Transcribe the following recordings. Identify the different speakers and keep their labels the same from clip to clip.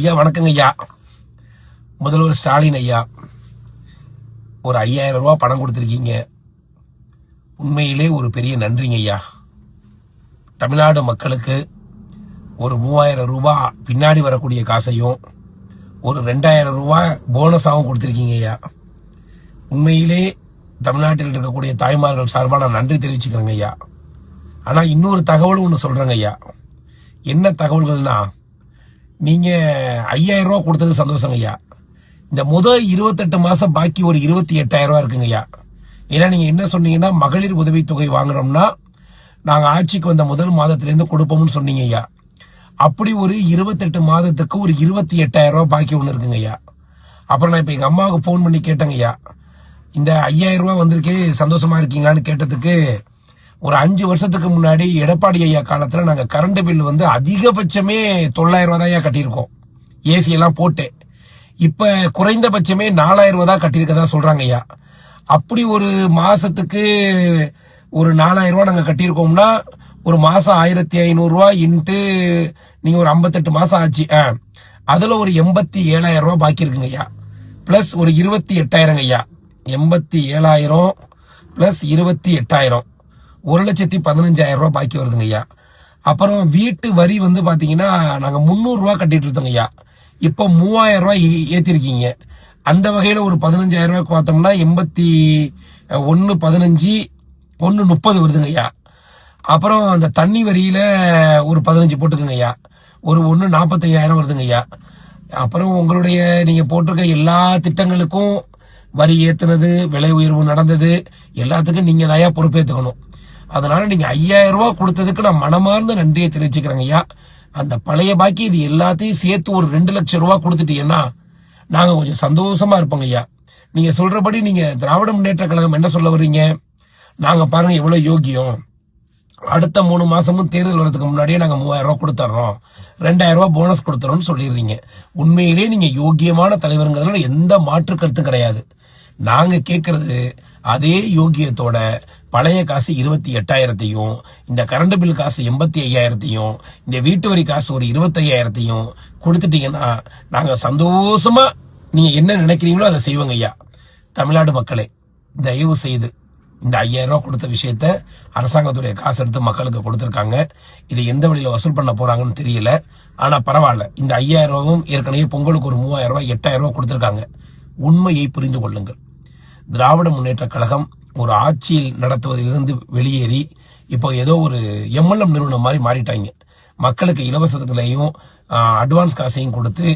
Speaker 1: ஐயா வணக்கங்க ஐயா. முதல்வர் ஸ்டாலின் ஐயா ஒரு 5000 ரூபாய் பணம் கொடுத்துருக்கீங்க. உண்மையிலே ஒரு பெரிய நன்றிங்க ஐயா. தமிழ்நாடு மக்களுக்கு ஒரு 3000 ரூபாய் பின்னாடி வரக்கூடிய காசையும் ஒரு 2000 ரூபாய் போனஸாகவும் கொடுத்துருக்கீங்க ஐயா. உண்மையிலே தமிழ்நாட்டில் இருக்கக்கூடிய தாய்மார்கள் சார்பாக நான் நன்றி தெரிவிச்சுக்கிறேங்க ஐயா. ஆனா இன்னொரு தகவல் ஒன்று சொல்றேங்க ஐயா. என்ன தகவல்கள்னா, நீங்க 5000 ரூபாய் கொடுத்தது சந்தோஷங்க ஐயா. இந்த முதல் 28 மாசம் பாக்கி ஒரு 28,000 ரூபாய் இருக்குங்க ஐயா. ஏன்னா நீங்க என்ன சொன்னீங்கன்னா, மகளிர் உதவித்தொகை வாங்குறோம்னா நாங்க ஆட்சிக்கு வந்த முதல் மாதத்திலிருந்து கொடுப்போம்னு சொன்னீங்க ஐயா. அப்படி ஒரு 28 மாதத்துக்கு ஒரு 28,000 ரூபாய் பாக்கி ஒன்று இருக்குங்க ஐயா. அப்புறம் நான் இப்ப எங்க அம்மாவுக்கு போன் பண்ணி கேட்டேங்க ஐயா, இந்த 5000 ரூபாய் வந்திருக்கே சந்தோஷமா இருக்கீங்களான்னு கேட்டதுக்கு, ஒரு 5 வருஷத்துக்கு முன்னாடி எடப்பாடி ஐயா காலத்துல நாங்க கரண்ட் பில் வந்து அதிகபட்சமே 9,000 ரூபாய் தான் கட்டியிருக்கோம், ஏசி எல்லாம் போட்டு. இப்ப குறைந்தபட்சமே 4,000 ரூபாய் தான் கட்டியிருக்கதா சொல்றாங்க ஐயா. அப்படி ஒரு மாசத்துக்கு ஒரு 4,000 ரூபாய் நாங்க கட்டியிருக்கோம்னா ஒரு மாசம் 1,500 ரூபாய் இன்ட்டு நீங்க ஒரு 58 மாசம் ஆச்சு. அதுல ஒரு 87,000 ரூபாய் பாக்கி இருக்குங்க ஐயா. பிளஸ் ஒரு 28,000 ஐயா. 87,000 பிளஸ் 28,000 1,15,000 ரூபாய் பாக்கி வருதுங்க ஐயா. அப்புறம் வீட்டு வரி வந்து பாத்தீங்கன்னா நாங்க 300 ரூபாய் கட்டிட்டு இருந்தோங்க ஐயா. இப்போ 3,000 ரூபாய் ஏத்திருக்கீங்க. அந்த வகையில ஒரு 15,000 ரூபாய்க்கு பார்த்தோம்னா 81 15 130 வருதுங்க ஐயா. அப்புறம் அந்த தண்ணி வரியில ஒரு 15 போட்டுக்குங்க ஐயா. ஒரு 1,45,000 வருதுங்க ஐயா. அப்புறம் உங்களுடைய நீங்க போட்டிருக்க எல்லா திட்டங்களுக்கும் வரி ஏத்துனது, விலை உயர்வு நடந்தது, எல்லாத்துக்கும் நீங்க தான் பொறுப்பேற்றுக்கணும். அதனால நீங்க 5000 ரூபாய் கொடுத்ததுக்கு நான் மனமார்ந்த நன்றியை தெரிவிச்சுக்கிறேங்க ஐயா. அந்த பழைய பாக்கி இது எல்லாத்தையும் சேர்த்து ஒரு 2 லட்சம் ரூபாய் கொடுத்துட்டீங்கன்னா நாங்க கொஞ்சம் சந்தோஷமா இருப்போங்க ஐயா. நீங்க சொல்றபடி நீங்க திராவிட முன்னேற்ற கழகம் என்ன சொல்ல வர்றீங்க, நாங்க பாருங்க எவ்வளவு யோகியம், அடுத்த 3 மாசமும் தேர்தல் வரதுக்கு முன்னாடியே நாங்க 3000 ரூபாய் கொடுத்துறோம், 2000 ரூபாய் போனஸ் கொடுத்துறோம்னு சொல்லிடுறீங்க. உண்மையிலே நீங்க யோகியமான தலைவருங்கிறதுல எந்த மாற்று கருத்தும் கிடையாது. நாங்க கேட்கறது அதே யோகியத்தோட பழைய காசு 28,000 இந்த கரண்ட் பில் காசு 85,000 இந்த வீட்டு வரி காசு ஒரு 25,000 கொடுத்துட்டீங்கன்னா நாங்க சந்தோஷமா நீங்க என்ன நினைக்கிறீங்களோ அதை செய்வோங்க ஐயா. தமிழ்நாடு மக்களே, தயவு செய்து இந்த 5000 ரூபாய் கொடுத்த விஷயத்த அரசாங்கத்துடைய காசு எடுத்து மக்களுக்கு கொடுத்திருக்காங்க. இதை எந்த வழியில வசூல் பண்ண போறாங்கன்னு தெரியல. ஆனா பரவாயில்ல, இந்த 5000 ரூபாயும் ஏற்கனவே பொங்கலுக்கு ஒரு 3,000 ரூபாய் 8,000 ரூபாய் கொடுத்திருக்காங்க. உண்மையை புரிந்து கொள்ளுங்கள். திராவிட முன்னேற்ற கழகம் ஒரு ஆட்சியில் நடத்துவதிலிருந்து வெளியேறி இப்போ ஏதோ ஒரு எம்எல்எம் நிறுவனம் மாதிரி மாறிட்டாங்க. மக்களுக்கு இலவசங்களையும் அட்வான்ஸ் காசையும் கொடுத்து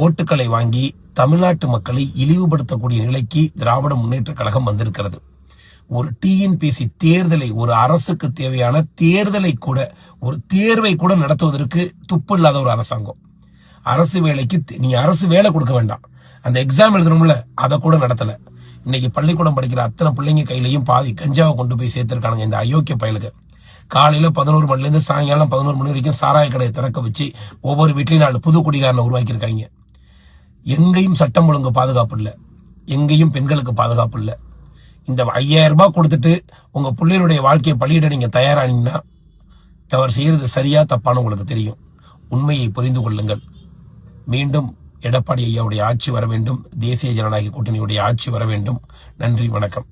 Speaker 1: ஓட்டுக்களை வாங்கி தமிழ்நாட்டு மக்களை இழிவுபடுத்தக்கூடிய நிலைக்கு திராவிட முன்னேற்ற கழகம் வந்திருக்கிறது. ஒரு டிஎன்பிஎஸ்சி தேர்தலை, ஒரு அரசுக்கு தேவையான தேர்தலை கூட, ஒரு தேர்வை கூட நடத்துவதற்கு துப்பு இல்லாத ஒரு அரசாங்கம். அரசு வேலைக்கு நீங்க அரசு வேலை கொடுக்க வேண்டாம், அந்த எக்ஸாம் எழுதணும்ல அதை கூட நடத்தல. இன்னைக்கு பள்ளிக்கூடம் படிக்கிற அத்தனை பிள்ளைங்க கையிலையும் பாதி கஞ்சாவை கொண்டு போய் சேர்த்திருக்கானுங்க இந்த அயோக்கிய பயலுக்கு. காலையில 11 மணில இருந்து சாயங்காலம் 11 மணி வரைக்கும் சாராய கடையை திறக்க வச்சு ஒவ்வொரு வீட்லயும் 4 புது குடிகாரனை உருவாக்கி இருக்காங்க. எங்கேயும் சட்டம் ஒழுங்கு பாதுகாப்பு இல்லை, எங்கேயும் பெண்களுக்கு பாதுகாப்பு இல்லை. இந்த 5000 ரூபாய் கொடுத்துட்டு உங்க பிள்ளைகளுடைய வாழ்க்கையை பள்ளியிட நீங்க தயாரானீங்கன்னா தவறு செய்யறது சரியா தப்பான்னு உங்களுக்கு தெரியும். உண்மையை புரிந்து கொள்ளுங்கள். மீண்டும் எடப்பாடி ஐயாவுடைய ஆட்சி வர வேண்டும், தேசிய ஜனநாயக கூட்டணியுடைய ஆட்சி வர வேண்டும். நன்றி, வணக்கம்.